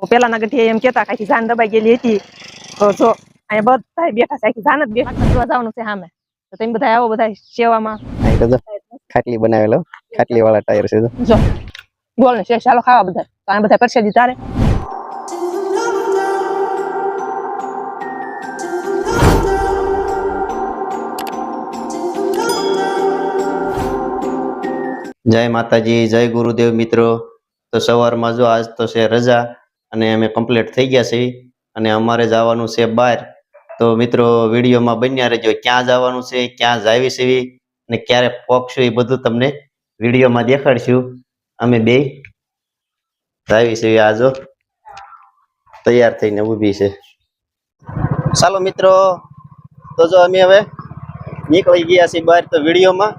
પેલાના ગઢિયા એમ કેતા કે જાન દબાઈ ગયેલી હતી તો જો અહીંયા બધા બેઠા છે જાન જ બેઠા કરવા જવાનું છે સામે તો તમે બધા આવો બધા સેવામાં ખાટલી બનાવેલો ખાટલી વાળા ટાયર છે જો બોલ ને છે ચાલો ખાવા બધા તો આ બધા પરસેદી તારે જય માતાજી જય ગુરુદેવ મિત્રો તો સવારમાં જો આજ તો છે રજા અને અમે કમ્પ્લીટ થઈ ગયા છે અને અમારે જવાનું છે બહાર તો મિત્રો વિડીયોમાં બન્યા રહેજો ક્યાં જવાનું છે ક્યાં જાવી છે અને ક્યારે પહોંચશું એ બધું તમને વિડીયોમાં દેખાડશું અમે બે જાવી છે આજો તૈયાર થઈને ઊભી છે ચાલો મિત્રો તો જો અમે હવે નીકળી ગયા છીએ બહાર તો વિડીયોમાં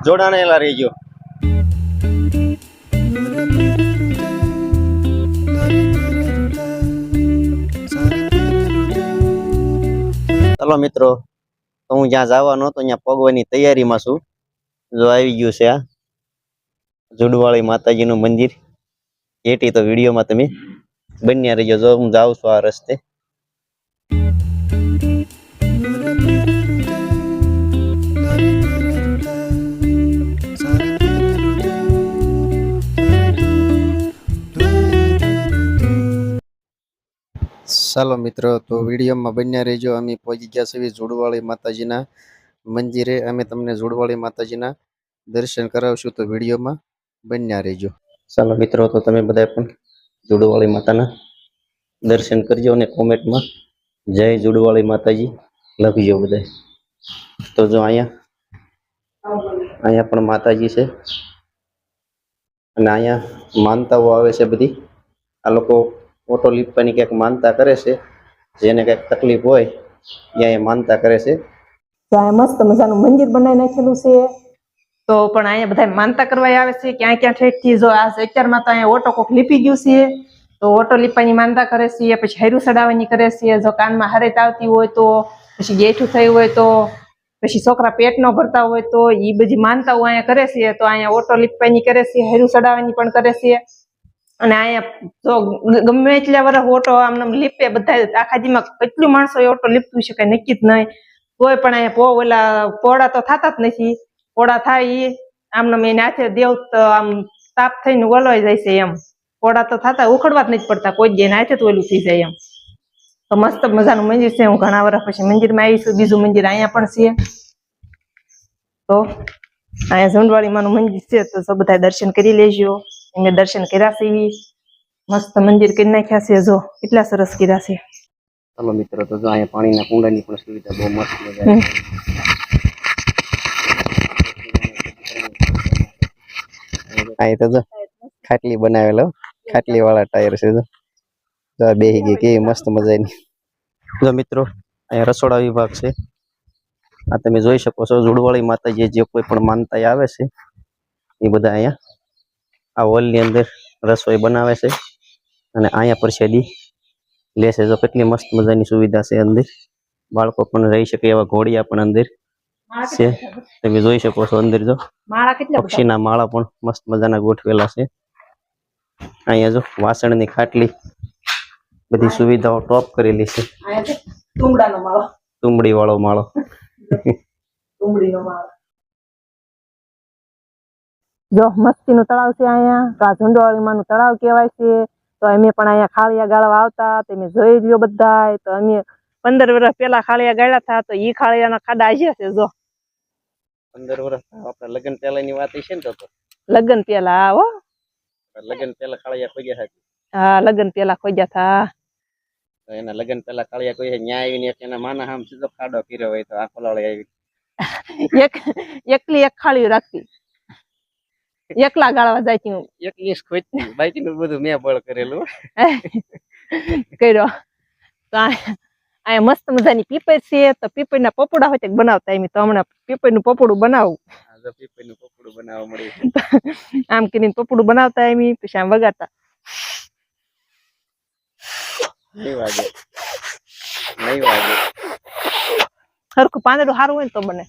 જોડાણેલા રહીજો ચાલો મિત્રો તો હું જ્યાં જવાનો હતો ત્યાં પગવાની તૈયારીમાં છું જો આવી ગયું છે આ જુડવાળી માતાજીનું મંદિર એટી તો વિડીયોમાં તમે બન્યા રહીજો જો હું જાઉં છું આ રસ્તે ચાલો મિત્રો તો વિડીયોમાં બન્યા રહેજો અમે પહોંચી ગયા છીએ જુડવાળી માતાજીના મંદિરે અમે તમને જુડવાળી માતાજીના દર્શન કરાવશું તો વિડીયોમાં બન્યા રહેજો ચાલો મિત્રો તો તમે બધા પણ જુડવાળી માતાના દર્શન કરજો અને કોમેન્ટમાં જય જુડવાળી માતાજી લખજો બધા તો જો અહીંયા પણ માતાજી છે અને અહીંયા માનતાઓ આવે છે બધી આ લોકો ઓટો લીપવાની ક્યાંક માનતા કરે છે જેને ક્યાંક તકલીફ હોય ત્યાં એ માનતા કરે છે ત્યાં મસ્ત મજાનું મંદિર બનાવી નાખેલું છે તો પણ અહીંયા બધા માનતા કરવા આવે છે ક્યાં ક્યાં ઠેકથી જો આ અત્યારમાં તો અહીંયા ઓટો કોક લીપી ગયું છે તો ઓટો લીપવાની માનતા કરે છે પછી હેરું ચડાવવાની કરે છે જો કાનમાં હરેત આવતી હોય તો પછી ગેઠું થયું હોય તો પછી છોકરા પેટ ન ભરતા હોય તો એ બધી માનતાઓ અહીંયા કરે છે તો અહીંયા ઓટો લીપવાની કરે છે હેરું ચડાવવાની પણ કરે છે અને અહીંયા જો ગમે એટલા વર્ષ ઓટો આમ લીપે બધા આખા દીમાં કેટલું માણસો ઓટો લીપતું છે કઈ નક્કી જ નહીં તોય પણ અહીંયા ઓલા પોળા તો થતા જ નથી પોળા થાય એ આમને એને હાથે દેવ આમ તાપ થઈને વલોઈ જાય છે એમ પોળા તો થતા ઉખડવા જ નથી પડતા કોઈ જ હાથે જ ઓલું થઈ જાય એમ તો મસ્ત મજાનું મંદિર છે હું ઘણા વર્ષ પછી મંદિરમાં આવીશું બીજું મંદિર અહીંયા પણ છે તો અહીંયા ઝુંડવાળી માનું મંદિર છે તો બધા દર્શન કરી લેજો મેં દર્શન કર્યા છે મસ્ત મંદિર કરી નાખ્યા છે જો કેટલા સરસ કર્યા છે ચાલો મિત્રો તો અહીંયા પાણીના કુંડાની પણ સુવિધા બહુ મસ્ત મજા અહીં તો જો ખાટલી બનાવેલો ખાટલી વાળા ટાયર છે જો બેહી ગઈ કેવી મસ્ત મજાની જો મિત્રો અહીંયા રસોડા વિભાગ છે આ તમે જોઈ શકો છો જુડવાળી માતાજી જે કોઈ પણ માનતા આવે છે એ બધા અહીંયા આ હોલની અંદર રસોઈ બનાવે છે અને અહીંયા પ્રસાદી લેશે જો કેટલી મસ્ત મજાની સુવિધા છે અંદર બાળકો પણ રહી શકે એવા ઘોડિયા પણ અંદર છે તમે જોઈ શકો છો અંદર જો પક્ષીના માળા પણ મસ્ત મજાના ગોઠવેલા છે અહીંયા જો વાસણની ખાટલી બધી સુવિધાઓ ટોપ કરેલી છે તુંબડી વાળો માળો જો મસ્તીનું તળાવ છે અહીંયા તો આ ઝુંડવાળી માનું તળાવ કહેવાય છે તો અમે પણ અહીંયા ખાળિયા ગાળવા આવતા તમે જોઈ લ્યો બધા તો અમે 15 વર્ષ પેલા ખાળિયા ગાળ્યા હતા તો ઈ ખાળિયાના ખાડા આવ્યા છે જો 15 વર્ષ આપણા લગ્ન પહેલાની વાત છે ને તો લગ્ન પેલા હો લગ્ન પહેલા ખાળિયા ખોજ્યા હતા હા લગ્ન પેલા ખોજ્યા હતા એના લગ્ન પહેલા ખાળિયા કોઈ ન્યાય આવીને એના માના હામ સીધો ખાડો કર્યો હોય તો આ ખોલાળી આવી એકલી એક ખાળિયું રાખતી એકલા ગાળવા જાય હું એકલી ખોજતી બાકી નું બધું મેં બળ કરેલું કર્યો તો અહીંયા મસ્ત મજાની પીપર છે તો પીપરના પપોડા હોય બનાવતા એમ તો હમણાં પીપરનું પપોડું બનાવું પીપરનું પપોડું બનાવવા મળ્યું આમ કરીને પપોડું બનાવતા એમ પછી આમ વગાડતા નહીં વાગે સરખું પાંદડું સારું હોય ને તો બને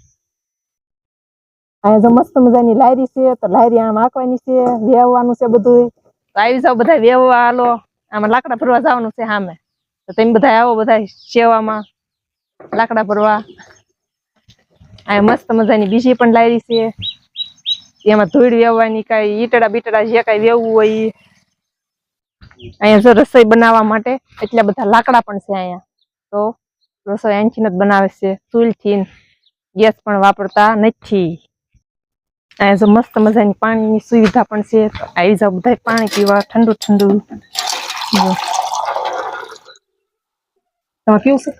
અહીંયા જો મસ્ત મજાની લાયરી છે તો લાયરી આમ આંકવાની છે વેવવાનું છે બધું આવી જાવ બધા વેવવા હાલો આમાં લાકડા ભરવા જવાનું છે સામે, તો તમે બધા આવો, બધા સેવામાં લાકડા ભરવા. આ મસ્ત મજાની બીજી પણ લારી છે, એમાં ધૂળ વેવવાની, કઈ ઈટડા બીટડા જે કઈ વેવવું હોય ઈ. અહીંયા જો રસોઈ બનાવવા માટે એટલા બધા લાકડા પણ છે અહીંયા, તો રસોઈ અહીંથી જ બનાવે છે, ચૂલથી. ગેસ પણ વાપરતા નથી. અહીંયા જો મસ્ત મજાની પાણીની સુવિધા પણ છે, તો આવી જાવ બધા પાણી પીવા, ઠંડુ ઠંડુ. તમે પીવું છે?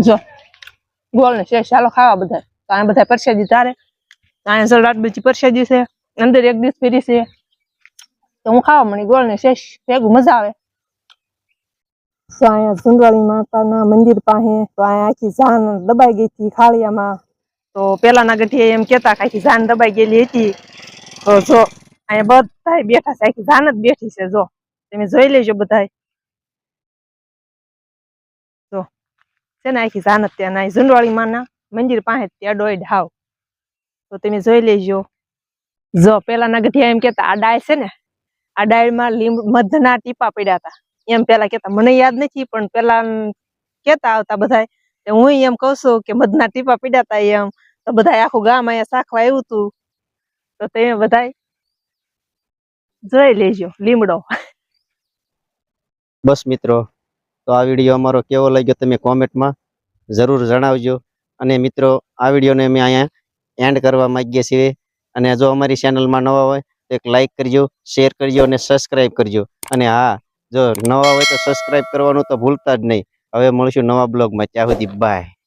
જો ગોળ ને શેષ ચાલો ખાવા બધા. તો અહીંયા બધા પરસેદી તારે, અહીંયા સલાડ બીજી પરસેદી છે, અંદર એક ડીશ ફેરી છે, તો હું ખાવા મળી ગોળ ને શેષ ભેગું મજા આવે. તો અહીંયા સુંદરાળી માતાના મંદિર પાસે તો અહીંયા આખી જાન દબાઈ ગઈ હતી ખાળિયામાં. તો પેલાના ગઢિયા એમ કેતા કે આખી જાન દબાઈ ગયેલી હતી. તો જો અહીંયા બધા બેઠા છે, આખી જાન જ બેઠી છે. જો તમે જોઈ લેજો બધા. છે ને આખી જાન ત્યાં ઝુંડવાળી માના મંદિર પાસે ત્યાં ડોઈડ હાવ. તો તમે જોઈ લેજો. જો પેલાના ગઢિયા એમ કેતા આ ડાળ છે ને, આ ડાળમાં મધના ટીપા પડ્યા હતા એમ પેલા કેતા. મને યાદ નથી, પણ પેલા કેતા આવતા બધા. હું એમ કઉ છું કે મધના ટીપા પડ્યા હતા એમ. તો બધા આખું ગામ અહીંયા સાખવા આવ્યું હતું, તો તમે બધા જોઈ લેજો લીમડો. બસ મિત્રો, તો આ વિડીયો અમારો કેવો લાગ્યો તમે કોમેન્ટમાં જરૂર જણાવજો. અને મિત્રો, આ વિડીયોને અમે અહીંયા એન્ડ કરવા માંગીએ છીએ. અને જો અમારી ચેનલમાં નવા હોય તો એક લાઈક કરજો, શેર કરજો અને સબસ્ક્રાઈબ કરજો. અને હા, જો નવા હોય તો સબસ્ક્રાઈબ કરવાનું તો ભૂલતા જ નહીં. હવે મળીશું નવા બ્લોગમાં. ત્યાં સુધી બાય.